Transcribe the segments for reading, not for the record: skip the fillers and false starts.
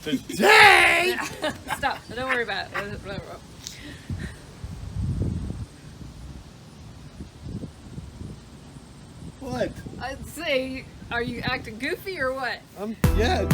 Today! Stop. Don't worry about it. What? I'd say, are you acting goofy or what? Yeah.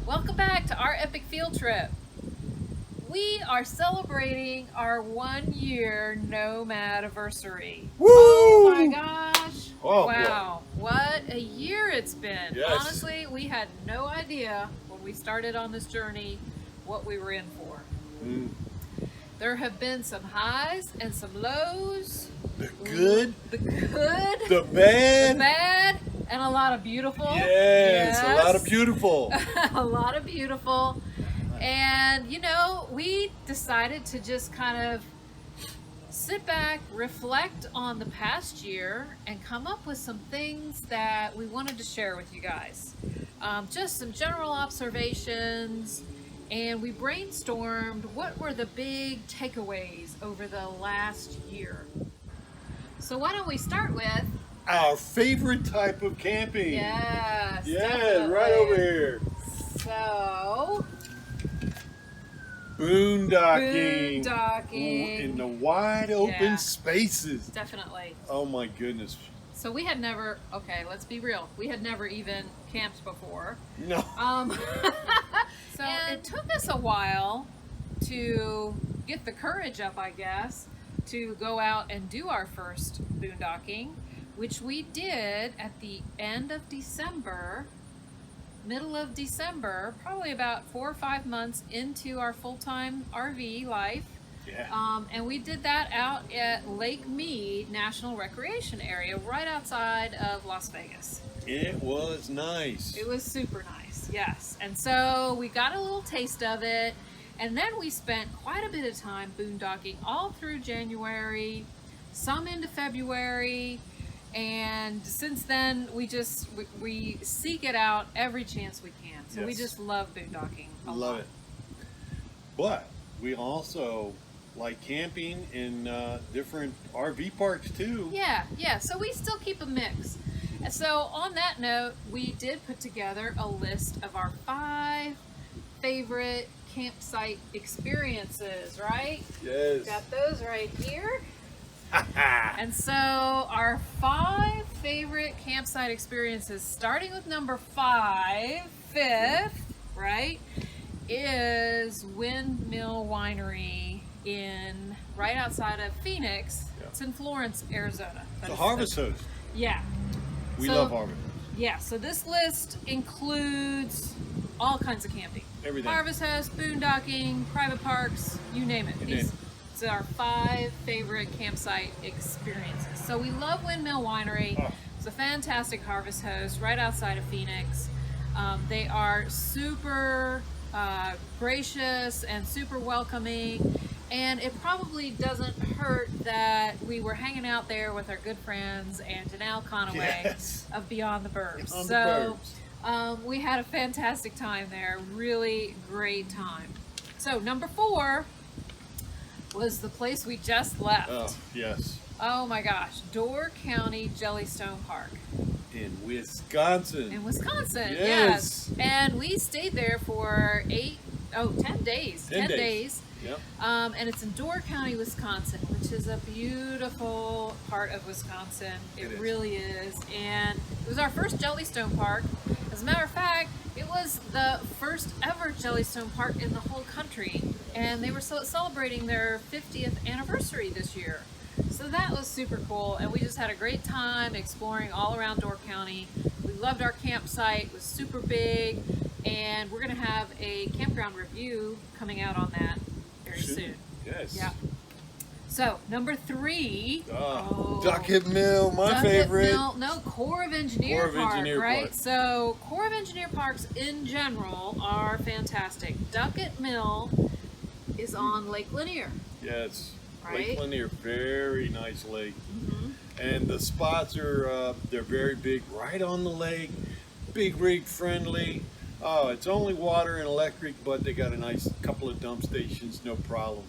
Welcome back to our epic field trip. We are celebrating our 1 year Nomadiversary. Woo! Oh my gosh. Oh, wow. What a year it's been. Yes. Honestly, we had no idea when we started on this journey what we were in for. There have been some highs and some lows. The good, The good, the bad. the bad, and a lot of beautiful. Yes, a lot of Yes. beautiful. A lot of beautiful. And, you know, we decided to just kind of sit back, reflect on the past year, and come up with some things that we wanted to share with you guys. Just some general observations, and we brainstormed what were the big takeaways over the last year. So why don't we start with... Our favorite type of camping. Yes. Yeah, definitely. right over here. So... Boondocking. Boondocking. In the wide open Yeah. spaces. Definitely. Oh my goodness. So we had never, okay, let's be real. We had never even camped before. No. So it took us a while to get the courage up, I guess, to go out and do our first boondocking, which we did at the end of December, middle of December, probably about 4 or 5 months into our full-time RV life. Yeah. And we did that out at Lake Mead National Recreation Area, right outside of Las Vegas. It was nice. It was super nice, yes. And so we got a little taste of it, and then we spent quite a bit of time boondocking all through January, some into February, and since then we seek it out every chance we can. So we Yes. just love boondocking a lot. Love it. But we also like camping in different RV parks too. Yeah. So we still keep a mix. And so on that note, we did put together a list of our 5 favorite campsite experiences, right? Yes. Got those right here. And so our 5 favorite campsite experiences, starting with number 5, fifth, right, is Windmill Winery right outside of Phoenix. Yeah. It's in Florence, Arizona. The Harvest Host. Yeah. We So- love Harvest Host. Yeah, so this list includes all kinds of camping. Everything. Harvest House, boondocking, private parks, you name it. You name it. These are our 5 favorite campsite experiences. So we love Windmill Winery. Oh. It's a fantastic harvest host right outside of Phoenix. They are super gracious and super welcoming. And it probably doesn't hurt that we were hanging out there with our good friends and Janelle Conaway Yes. of Beyond the Burbs. Beyond the So Burbs. we had a fantastic time there. Really great time. So number 4 was the place we just left. Oh, yes. Oh my gosh, Door County Jellystone Park In Wisconsin. in Wisconsin. Yes. And we stayed there for 10 days. 10 days. days. Yep. And it's in Door County, Wisconsin, which is a beautiful part of Wisconsin. It is. really is. And it was our first Jellystone Park. As a matter of fact, it was the first ever Jellystone Park in the whole country. And they were celebrating their 50th anniversary this year. So that was super cool. And we just had a great time exploring all around Door County. We loved our campsite. It was super big. And we're going to have a campground review coming out on that very soon. Yes. Yeah. So number 3. Duckett Mill, my Duckett favorite. Mill, no, Corps of Engineer Corps of Park, Engineer right? Park. So Corps of Engineer Parks in general are fantastic. Duckett Mill is on Lake Lanier. Yes, Right? Lake Lanier, very nice lake. Mm-hmm. And the spots are, they're very big, right on the lake, big rig friendly. Oh, it's only water and electric, but they got a nice couple of dump stations, no problem.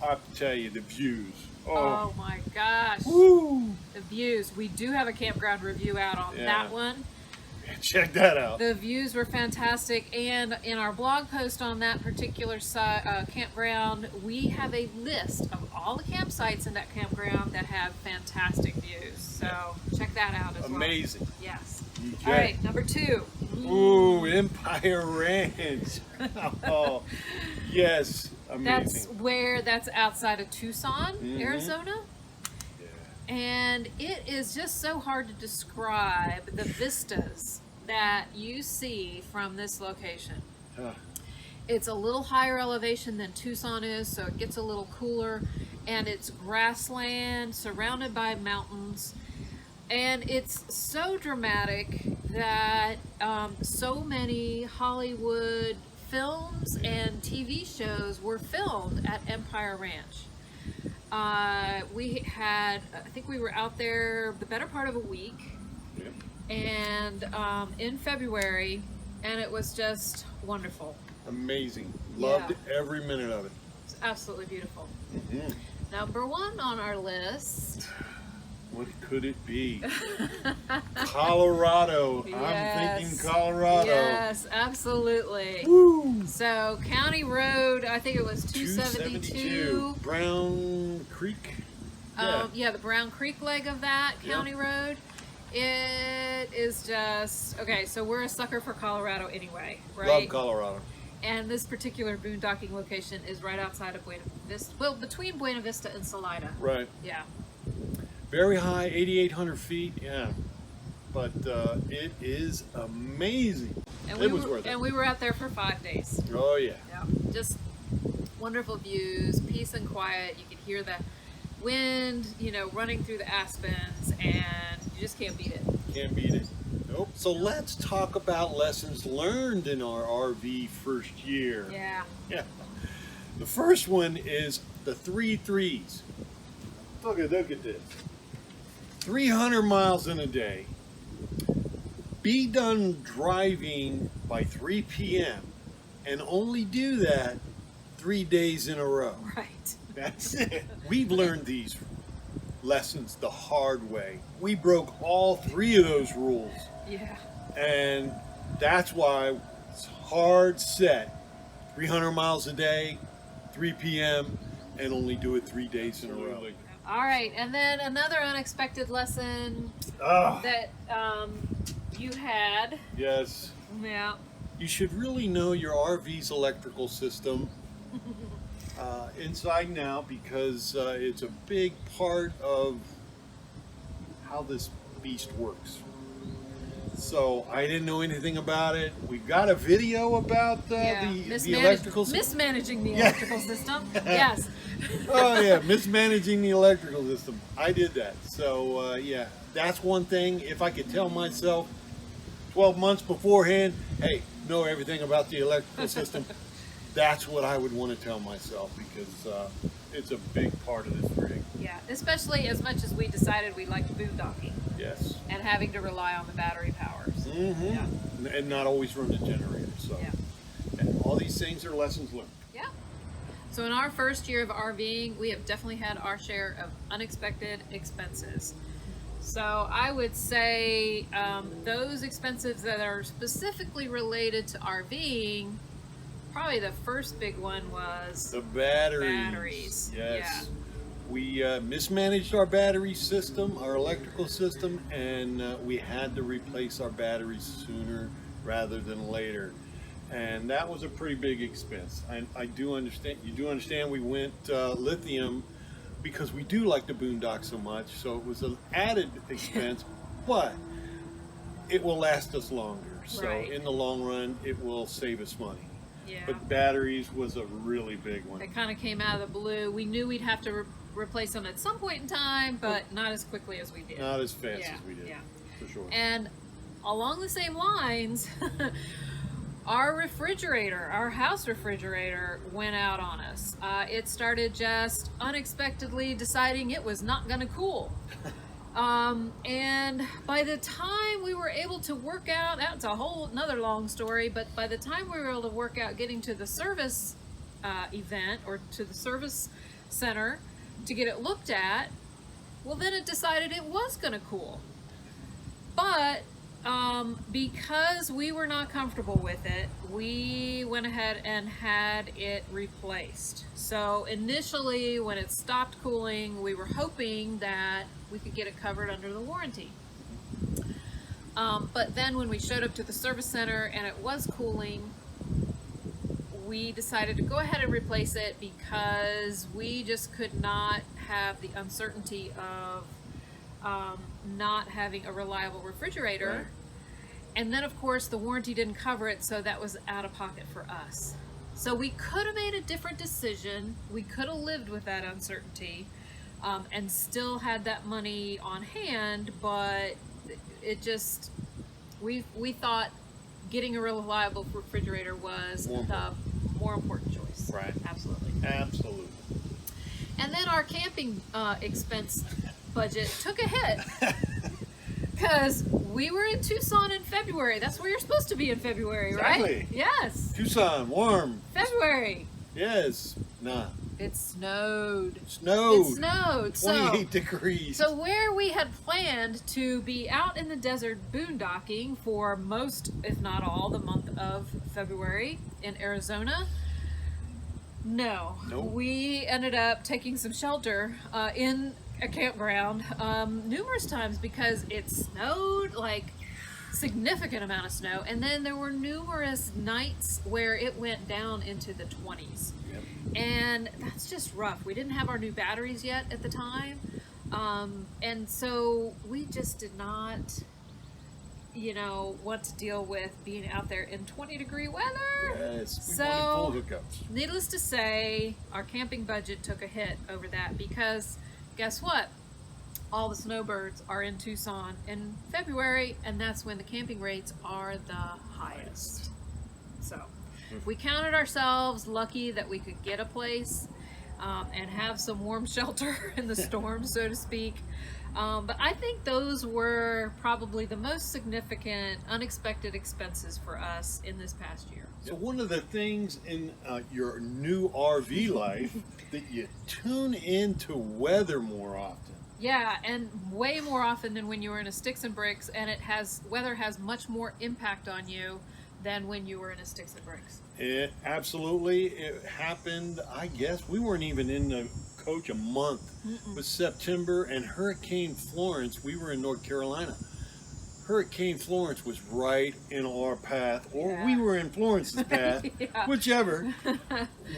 I have to tell you, the views. Oh my gosh. Woo! The views. We do have a campground review out on Yeah. that one. Check that out. The views were fantastic, and in our blog post on that particular campground, we have a list of all the campsites in that campground that have fantastic views. So check that out as well. Amazing. Yes. Okay. All right, number 2. Ooh, Empire Ranch. Oh, yes, amazing. That's outside of Tucson, Mhm. Arizona. Yeah. And it is just so hard to describe the vistas that you see from this location. Huh. It's a little higher elevation than Tucson is, so it gets a little cooler, and it's grassland surrounded by mountains, and it's so dramatic that so many Hollywood films and TV shows were filmed at Empire Ranch. I think we were out there the better part of a week, Yep. and in February, and it was just wonderful. Amazing. Loved Yeah. every minute of it. It's absolutely beautiful. Mhm. Number 1 on our list. What could it be? Colorado. I'm Yes. thinking Colorado. Yes, absolutely. Woo! So County Road, I think it was 272. Brown Creek. Yeah, the Brown Creek leg of that County Road. It is just okay. So we're a sucker for Colorado anyway, right? Love Colorado. And this particular boondocking location is right outside of Buena Vista. Well, between Buena Vista and Salida. Right. Yeah. Very high, 8,800 feet. Yeah. But it is amazing. And It was worth it. And we were out there for 5 days. Oh, yeah. Yeah. Just wonderful views, peace and quiet. You can hear the wind, running through the aspens, and you just can't beat it. Can't beat it. Nope. So let's talk about lessons learned in our RV first year. Yeah. Yeah. The first one is the 3 threes. Look at this. 300 miles in a day. Be done driving by 3 p.m. and only do that 3 days in a row. Right. That's it. We've learned these lessons the hard way. We broke all 3 of those rules. Yeah. And that's why it's hard set. 300 miles a day, 3 p.m., and only do it 3 days in a row. All right, and then another unexpected lesson Ah, that you had. yes. Yeah. You should really know your RV's electrical system inside and out, because it's a big part of how this beast works. So I didn't know anything about it. We've got a video about the electrical system. Mismanaging the Yeah. electrical system. Yes. Oh yeah, mismanaging the electrical system. I did that. So yeah, that's one thing. If I could tell myself 12 months beforehand, hey, know everything about the electrical system, that's what I would want to tell myself, because it's a big part of this rig. Yeah, especially as much as we decided we liked boondocking Yes. and having to rely on the battery powers. Mm-hmm. Yeah. And not always run the generator. So Yeah. and all these things are lessons learned. Yeah. So in our first year of RVing, we have definitely had our share of unexpected expenses. So I would say those expenses that are specifically related to RVing, probably the first big one was The batteries. batteries. Yes. Yeah. We mismanaged our battery system, our electrical system, and we had to replace our batteries sooner rather than later. And that was a pretty big expense. I do understand, you do understand we went lithium because we do like the boondock so much, so it was an added expense, but it will last us longer. So Right. in the long run, it will save us money. Yeah. But batteries was a really big one. It kind of came out of the blue. We knew we'd have to replace them at some point in time, but not as quickly as we did. Not as fast Yeah, as we did, yeah. for sure. And along the same lines, our house refrigerator went out on us. It started just unexpectedly deciding it was not going to cool. And by the time we were able to work out, that's a whole another long story, but by the time we were able to work out getting to the service event or to the service center to get it looked at, well, then it decided it was going to cool. But because we were not comfortable with it, we went ahead and had it replaced. So initially, when it stopped cooling, we were hoping that we could get it covered under the warranty. But then when we showed up to the service center and it was cooling, we decided to go ahead and replace it because we just could not have the uncertainty of not having a reliable refrigerator. Right. And then of course the warranty didn't cover it, so that was out of pocket for us. So we could have made a different decision. We could have lived with that uncertainty and still had that money on hand, but it just, we thought getting a reliable refrigerator was the more important choice. Right. Absolutely. Absolutely. And then our camping expense budget took a hit because we were in Tucson in February. That's where you're supposed to be in February, right? Exactly. Yes. Tucson, warm. February. Yes. Nah. It snowed. Snowed. It snowed. 28 degrees. So where we had planned to be out in the desert boondocking for most, if not all, the month of February in Arizona, no. Nope. We ended up taking some shelter in a campground numerous times because it snowed, like significant amount of snow, and then there were numerous nights where it went down into the 20s. Yep. And that's just rough. We didn't have our new batteries yet at the time, and so we just did not, want to deal with being out there in 20-degree weather. Yes. We So, wanted full hookups. needless to say, our camping budget took a hit over that because guess what? All the snowbirds are in Tucson in February, and that's when the camping rates are the highest. So we counted ourselves lucky that we could get a place and have some warm shelter in the storm, so to speak. But I think those were probably the most significant unexpected expenses for us in this past year. So one of the things in your new RV life that you tune into weather more often. Yeah, and way more often than when you were in a sticks and bricks, and weather has much more impact on you than when you were in a sticks and bricks. It happened, I guess, we weren't even in the coach a month. It was September, and Hurricane Florence, we were in North Carolina. Hurricane Florence was right in our path, or we were in Florence's path, whichever.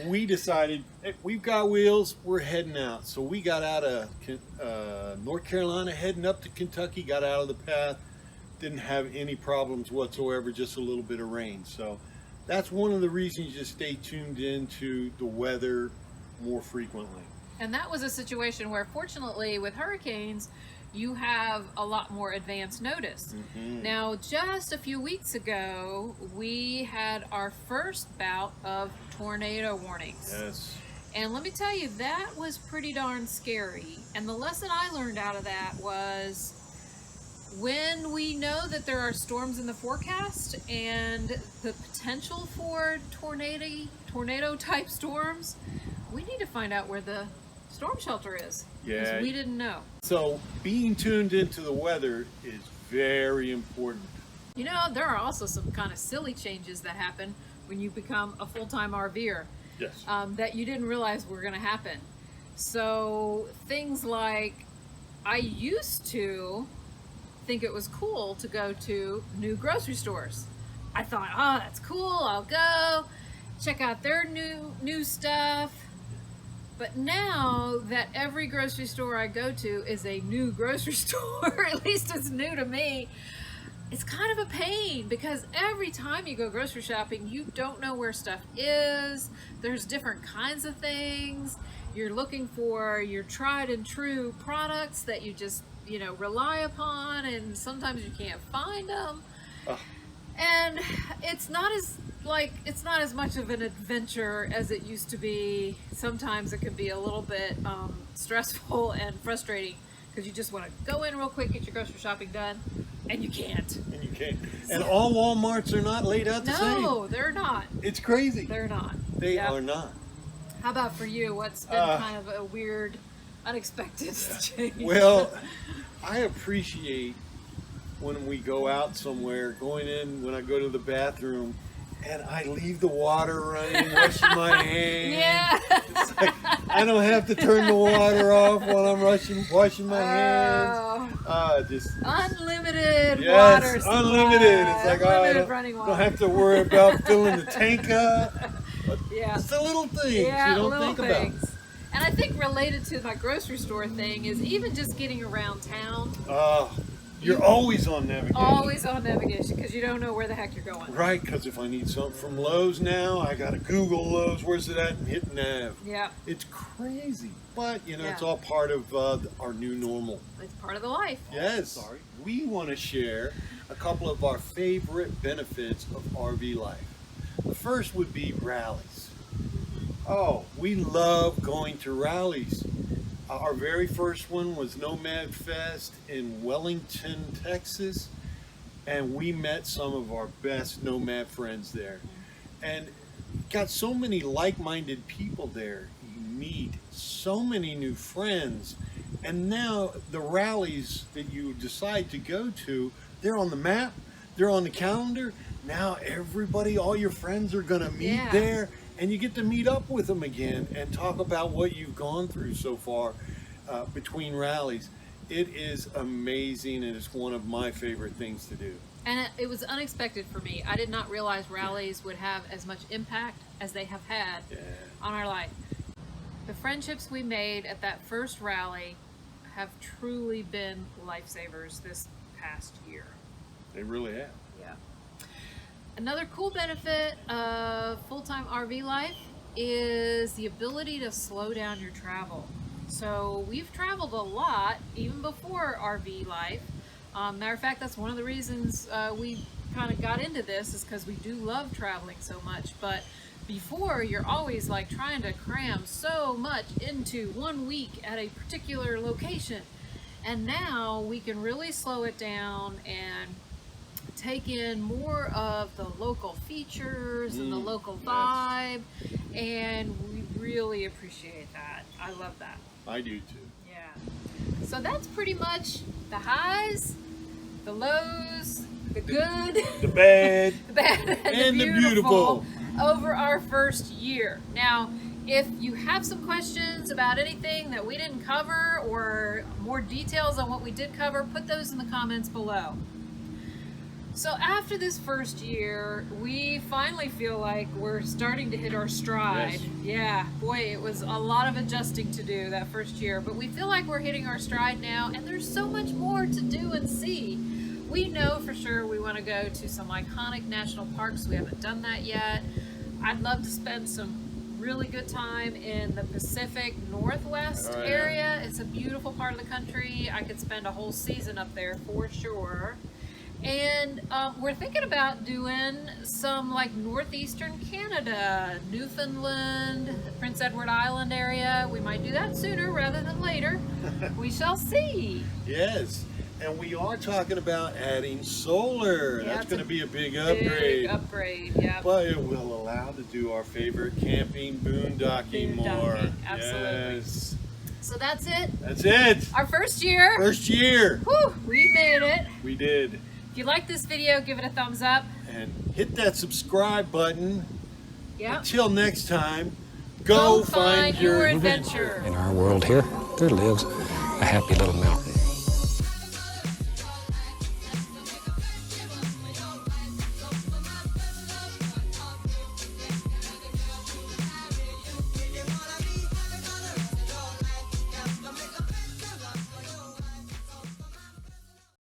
We decided, hey, we've got wheels, we're heading out. So we got out of North Carolina, heading up to Kentucky, got out of the path, didn't have any problems whatsoever, just a little bit of rain. So that's one of the reasons you stay tuned into the weather more frequently. And that was a situation where, fortunately, with hurricanes, you have a lot more advance notice. Now, just a few weeks ago, we had our first bout of tornado warnings. Yes. And let me tell you, that was pretty darn scary. And the lesson I learned out of that was when we know that there are storms in the forecast and the potential for tornado type storms, we need to find out where the storm shelter is. Yeah. Because we didn't know. So being tuned into the weather is very important. There are also some kind of silly changes that happen when you become a full-time RVer. Yes. That you didn't realize were going to happen. So things like, I used to think it was cool to go to new grocery stores. I thought, oh, that's cool, I'll go check out their new stuff. But now that every grocery store I go to is a new grocery store, at least it's new to me, it's kind of a pain because every time you go grocery shopping, you don't know where stuff is. There's different kinds of things. you're looking for your tried and true products that you just, you know, rely upon, and sometimes you can't find them. Ugh. And it's not as much of an adventure as it used to be. Sometimes it can be a little bit stressful and frustrating because you just want to go in real quick, get your grocery shopping done, and you can't. And you can't. And all Walmarts are not laid out the same. No, they're not. It's crazy. They're not. They Yep. are not. How about for you? What's been kind of a weird, unexpected change? Well, I appreciate when we go out somewhere, going in, when I go to the bathroom, and I leave the water running, washing my hands. Yeah. It's like, I don't have to turn the water off while I'm washing my hands. Just unlimited yes, water supply. unlimited. It's like unlimited I running water. don't have to worry about filling the tank up. Yeah. It's the little things Yeah, you don't little think things. about. And I think related to my grocery store thing is even just getting around town. You're always on navigation. Always on navigation because you don't know where the heck you're going. Right, because if I need something from Lowe's now, I got to Google Lowe's. Where's it at? And hit nav. Yeah. It's crazy. But, you know, Yeah. it's all part of our new normal. It's part of the life. Yes. We want to share a couple of our favorite benefits of RV life. The first would be rallies. Oh, we love going to rallies. Our very first one was Nomad Fest in Wellington, Texas, and we met some of our best nomad friends there. And got so many like-minded people there. You meet so many new friends, and now the rallies that you decide to go to, they're on the map, they're on the calendar. Now everybody, all your friends are gonna meet Yeah. there, and you get to meet up with them again and talk about what you've gone through so far between rallies. It is amazing, and it's one of my favorite things to do. And it was unexpected for me. I did not realize rallies would have as much impact as they have had on our life. The friendships we made at that first rally have truly been lifesavers this past year. They really have. Yeah. Another cool benefit of full-time RV life is the ability to slow down your travel. So we've traveled a lot even before RV life. Matter of fact, that's one of the reasons we kind of got into this, is because we do love traveling so much. But before, you're always like trying to cram so much into 1 week at a particular location. And now we can really slow it down and take in more of the local features and the local vibe, and we really appreciate that. I love that. I do too. Yeah. So that's pretty much the highs, the lows, the good, The bad, the bad, and the the beautiful over our first year. Now, if you have some questions about anything that we didn't cover or more details on what we did cover, put those in the comments below. So after this first year, we finally feel like we're starting to hit our stride. Yes. Yeah, boy, it was a lot of adjusting to do that first year, but we feel like we're hitting our stride now, and there's so much more to do and see. We know for sure we want to go to some iconic national parks. We haven't done that yet. I'd love to spend some really good time in the Pacific Northwest area. It's a beautiful part of the country. I could spend a whole season up there for sure. And we're thinking about doing some like northeastern Canada, Newfoundland, Prince Edward Island area. We might do that sooner rather than later. We shall see. Yes, and we are talking about adding solar. Yeah, That's going to be a big Big upgrade. upgrade, yeah. But it will allow to do our favorite camping, boondocking more. Absolutely. Yes. So that's it. That's it. Our first year. First year. Whew, we made it. We did. If you like this video, give it a thumbs up. And hit that subscribe button. Yep. Until next time, go find your adventure. In our world here, there lives a happy little mountain.